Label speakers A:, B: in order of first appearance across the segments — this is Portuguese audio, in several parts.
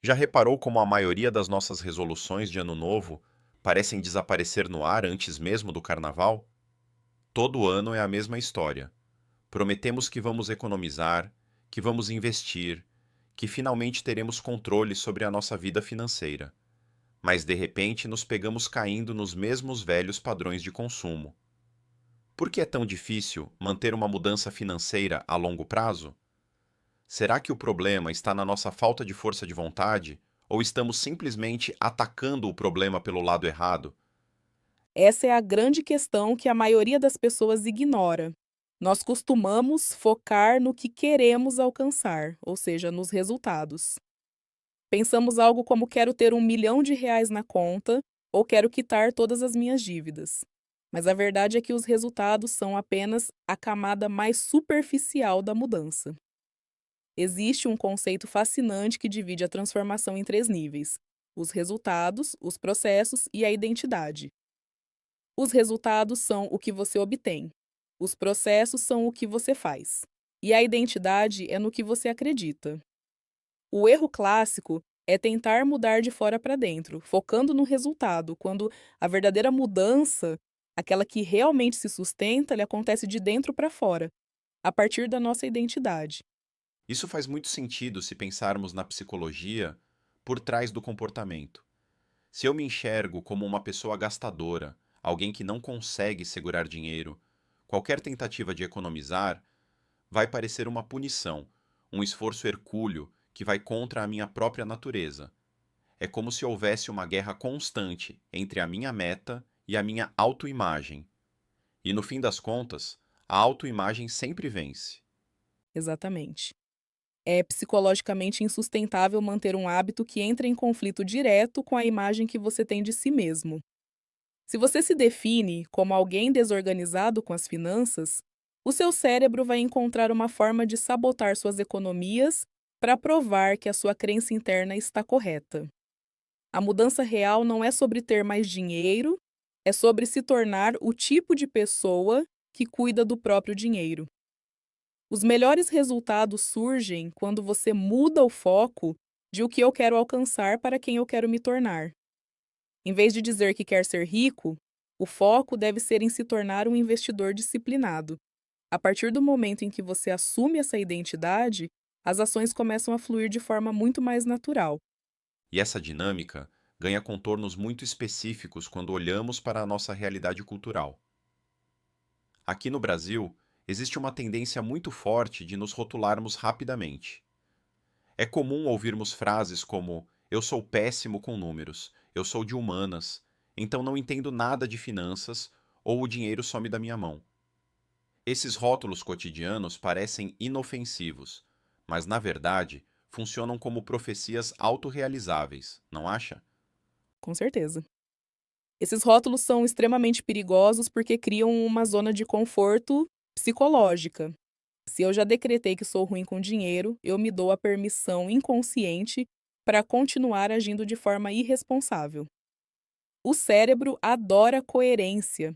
A: Já reparou como a maioria das nossas resoluções de ano novo parecem desaparecer no ar antes mesmo do carnaval? Todo ano é a mesma história. Prometemos que vamos economizar, que vamos investir, que finalmente teremos controle sobre a nossa vida financeira. Mas de repente nos pegamos caindo nos mesmos velhos padrões de consumo. Por que é tão difícil manter uma mudança financeira a longo prazo? Será que o problema está na nossa falta de força de vontade? Ou estamos simplesmente atacando o problema pelo lado errado?
B: Essa é a grande questão que a maioria das pessoas ignora. Nós costumamos focar no que queremos alcançar, ou seja, nos resultados. Pensamos algo como quero ter R$ 1 milhão na conta ou quero quitar todas as minhas dívidas. Mas a verdade é que os resultados são apenas a camada mais superficial da mudança. Existe um conceito fascinante que divide a transformação em três níveis: os resultados, os processos e a identidade. Os resultados são o que você obtém, os processos são o que você faz, e a identidade é no que você acredita. O erro clássico é tentar mudar de fora para dentro, focando no resultado, quando a verdadeira mudança, aquela que realmente se sustenta, ela acontece de dentro para fora, a partir da nossa identidade.
A: Isso faz muito sentido se pensarmos na psicologia por trás do comportamento. Se eu me enxergo como uma pessoa gastadora, alguém que não consegue segurar dinheiro, qualquer tentativa de economizar vai parecer uma punição, um esforço hercúleo que vai contra a minha própria natureza. É como se houvesse uma guerra constante entre a minha meta e a minha autoimagem. E no fim das contas, a autoimagem sempre vence.
B: Exatamente. É psicologicamente insustentável manter um hábito que entra em conflito direto com a imagem que você tem de si mesmo. Se você se define como alguém desorganizado com as finanças, o seu cérebro vai encontrar uma forma de sabotar suas economias para provar que a sua crença interna está correta. A mudança real não é sobre ter mais dinheiro, é sobre se tornar o tipo de pessoa que cuida do próprio dinheiro. Os melhores resultados surgem quando você muda o foco de o que eu quero alcançar para quem eu quero me tornar. Em vez de dizer que quer ser rico, o foco deve ser em se tornar um investidor disciplinado. A partir do momento em que você assume essa identidade, as ações começam a fluir de forma muito mais natural.
A: E essa dinâmica ganha contornos muito específicos quando olhamos para a nossa realidade cultural. Aqui no Brasil, existe uma tendência muito forte de nos rotularmos rapidamente. É comum ouvirmos frases como: eu sou péssimo com números, eu sou de humanas, então não entendo nada de finanças ou o dinheiro some da minha mão. Esses rótulos cotidianos parecem inofensivos, mas na verdade funcionam como profecias autorrealizáveis, não acha?
B: Com certeza. Esses rótulos são extremamente perigosos porque criam uma zona de conforto psicológica. Se eu já decretei que sou ruim com dinheiro, eu me dou a permissão inconsciente para continuar agindo de forma irresponsável. O cérebro adora coerência.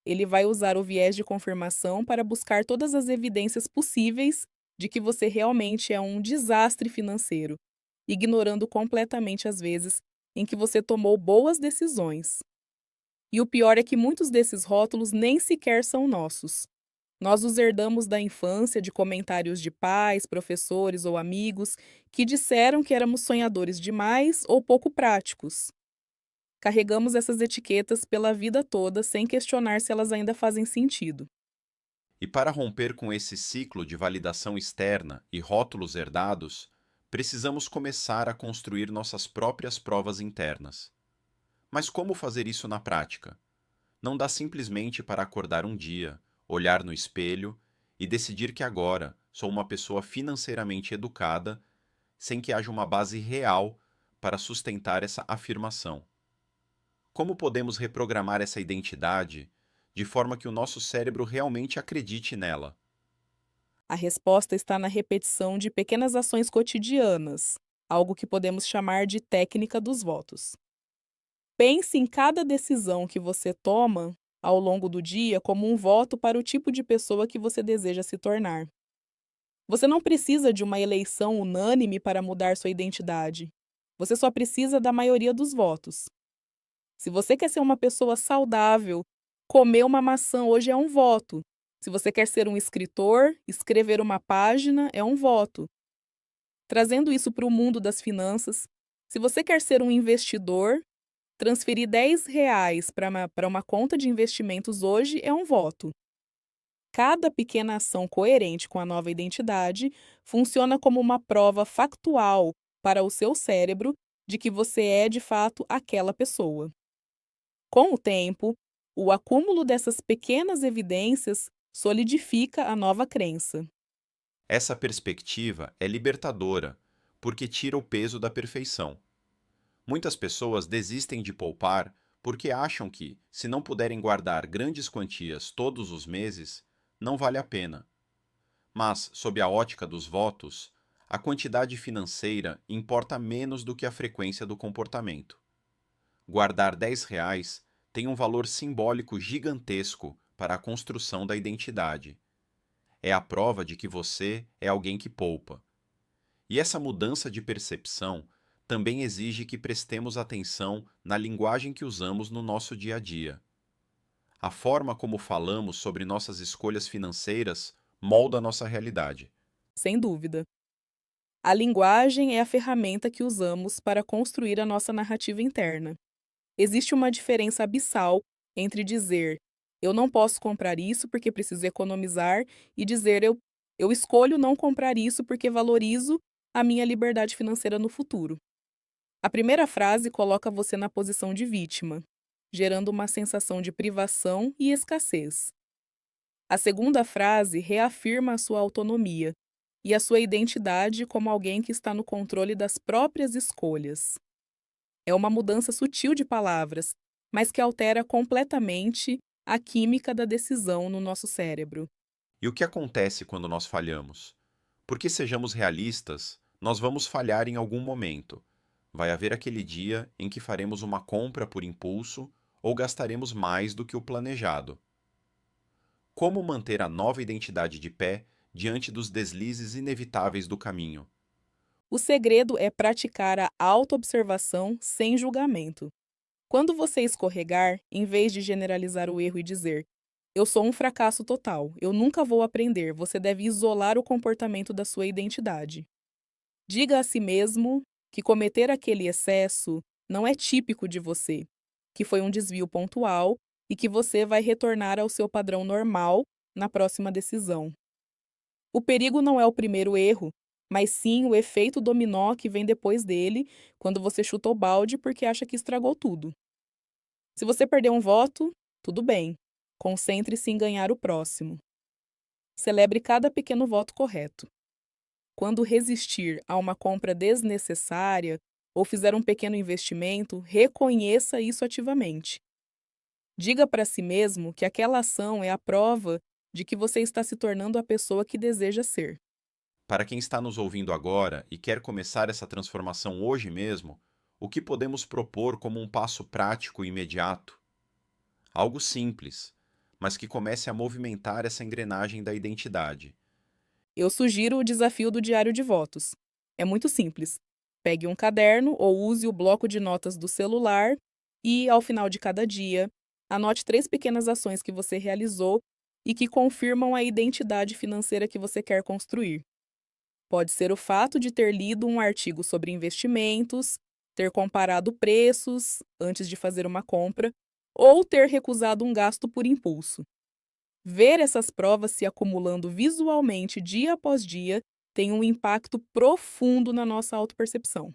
B: Ele vai usar o viés de confirmação para buscar todas as evidências possíveis de que você realmente é um desastre financeiro, ignorando completamente as vezes em que você tomou boas decisões. E o pior é que muitos desses rótulos nem sequer são nossos. Nós os herdamos da infância de comentários de pais, professores ou amigos que disseram que éramos sonhadores demais ou pouco práticos. Carregamos essas etiquetas pela vida toda sem questionar se elas ainda fazem sentido.
A: E para romper com esse ciclo de validação externa e rótulos herdados, precisamos começar a construir nossas próprias provas internas. Mas como fazer isso na prática? Não dá simplesmente para acordar um dia, olhar no espelho e decidir que agora sou uma pessoa financeiramente educada, sem que haja uma base real para sustentar essa afirmação. Como podemos reprogramar essa identidade de forma que o nosso cérebro realmente acredite nela?
B: A resposta está na repetição de pequenas ações cotidianas, algo que podemos chamar de técnica dos votos. Pense em cada decisão que você toma ao longo do dia como um voto para o tipo de pessoa que você deseja se tornar. Você não precisa de uma eleição unânime para mudar sua identidade. Você só precisa da maioria dos votos. Se você quer ser uma pessoa saudável, comer uma maçã hoje é um voto. Se você quer ser um escritor, escrever uma página é um voto. Trazendo isso para o mundo das finanças, se você quer ser um investidor, transferir R$ 10 para uma conta de investimentos hoje é um voto. Cada pequena ação coerente com a nova identidade funciona como uma prova factual para o seu cérebro de que você é de fato aquela pessoa. Com o tempo, o acúmulo dessas pequenas evidências solidifica a nova crença.
A: Essa perspectiva é libertadora, porque tira o peso da perfeição. Muitas pessoas desistem de poupar porque acham que, se não puderem guardar grandes quantias todos os meses, não vale a pena. Mas, sob a ótica dos votos, a quantidade financeira importa menos do que a frequência do comportamento. Guardar R$ 10 tem um valor simbólico gigantesco para a construção da identidade. É a prova de que você é alguém que poupa. E essa mudança de percepção também exige que prestemos atenção na linguagem que usamos no nosso dia a dia. A forma como falamos sobre nossas escolhas financeiras molda nossa realidade.
B: Sem dúvida. A linguagem é a ferramenta que usamos para construir a nossa narrativa interna. Existe uma diferença abissal entre dizer eu não posso comprar isso porque preciso economizar e dizer eu escolho não comprar isso porque valorizo a minha liberdade financeira no futuro. A primeira frase coloca você na posição de vítima, gerando uma sensação de privação e escassez. A segunda frase reafirma a sua autonomia e a sua identidade como alguém que está no controle das próprias escolhas. É uma mudança sutil de palavras, mas que altera completamente a química da decisão no nosso cérebro.
A: E o que acontece quando nós falhamos? Porque sejamos realistas, nós vamos falhar em algum momento. Vai haver aquele dia em que faremos uma compra por impulso ou gastaremos mais do que o planejado. Como manter a nova identidade de pé diante dos deslizes inevitáveis do caminho?
B: O segredo é praticar a autoobservação sem julgamento. Quando você escorregar, em vez de generalizar o erro e dizer eu sou um fracasso total, eu nunca vou aprender, você deve isolar o comportamento da sua identidade. Diga a si mesmo que cometer aquele excesso não é típico de você, que foi um desvio pontual e que você vai retornar ao seu padrão normal na próxima decisão. O perigo não é o primeiro erro, mas sim o efeito dominó que vem depois dele, quando você chuta o balde porque acha que estragou tudo. Se você perder um voto, tudo bem. Concentre-se em ganhar o próximo. Celebre cada pequeno voto correto. Quando resistir a uma compra desnecessária ou fizer um pequeno investimento, reconheça isso ativamente. Diga para si mesmo que aquela ação é a prova de que você está se tornando a pessoa que deseja ser.
A: Para quem está nos ouvindo agora e quer começar essa transformação hoje mesmo, o que podemos propor como um passo prático e imediato? Algo simples, mas que comece a movimentar essa engrenagem da identidade.
B: Eu sugiro o desafio do diário de votos. É muito simples. Pegue um caderno ou use o bloco de notas do celular e, ao final de cada dia, anote 3 pequenas ações que você realizou e que confirmam a identidade financeira que você quer construir. Pode ser o fato de ter lido um artigo sobre investimentos, ter comparado preços antes de fazer uma compra ou ter recusado um gasto por impulso. Ver essas provas se acumulando visualmente dia após dia tem um impacto profundo na nossa autopercepção.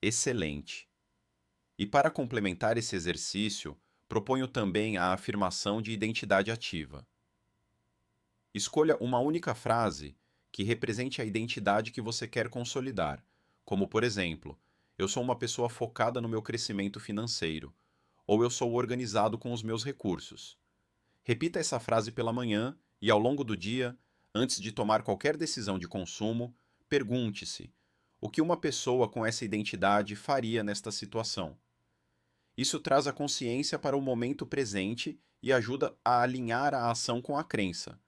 A: Excelente! E para complementar esse exercício, proponho também a afirmação de identidade ativa. Escolha uma única frase que represente a identidade que você quer consolidar, como, por exemplo, eu sou uma pessoa focada no meu crescimento financeiro, ou eu sou organizado com os meus recursos. Repita essa frase pela manhã e, ao longo do dia, antes de tomar qualquer decisão de consumo, pergunte-se: o que uma pessoa com essa identidade faria nesta situação? Isso traz a consciência para o momento presente e ajuda a alinhar a ação com a crença.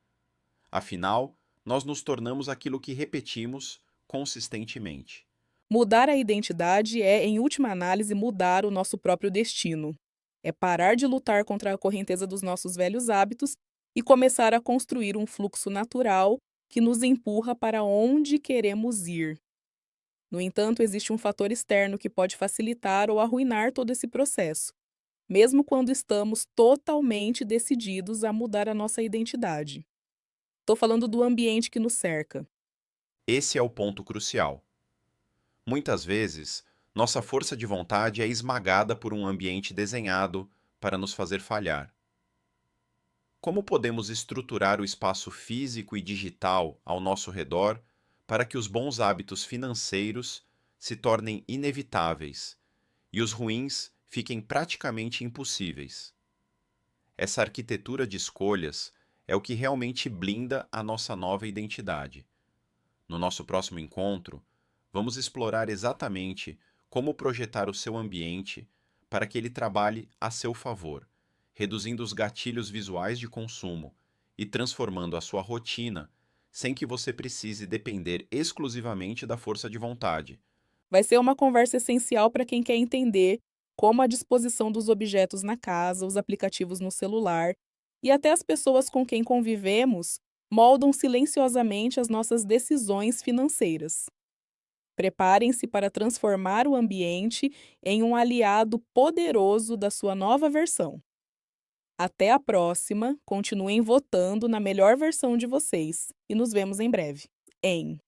A: Afinal, nós nos tornamos aquilo que repetimos consistentemente.
B: Mudar a identidade é, em última análise, mudar o nosso próprio destino. É parar de lutar contra a correnteza dos nossos velhos hábitos e começar a construir um fluxo natural que nos empurra para onde queremos ir. No entanto, existe um fator externo que pode facilitar ou arruinar todo esse processo, mesmo quando estamos totalmente decididos a mudar a nossa identidade. Estou falando do ambiente que nos cerca.
A: Esse é o ponto crucial. Muitas vezes, nossa força de vontade é esmagada por um ambiente desenhado para nos fazer falhar. Como podemos estruturar o espaço físico e digital ao nosso redor para que os bons hábitos financeiros se tornem inevitáveis e os ruins fiquem praticamente impossíveis? Essa arquitetura de escolhas é o que realmente blinda a nossa nova identidade. No nosso próximo encontro, vamos explorar exatamente como projetar o seu ambiente para que ele trabalhe a seu favor, reduzindo os gatilhos visuais de consumo e transformando a sua rotina sem que você precise depender exclusivamente da força de vontade.
B: Vai ser uma conversa essencial para quem quer entender como a disposição dos objetos na casa, os aplicativos no celular e até as pessoas com quem convivemos moldam silenciosamente as nossas decisões financeiras. Preparem-se para transformar o ambiente em um aliado poderoso da sua nova versão. Até a próxima, continuem votando na melhor versão de vocês e nos vemos em breve. Em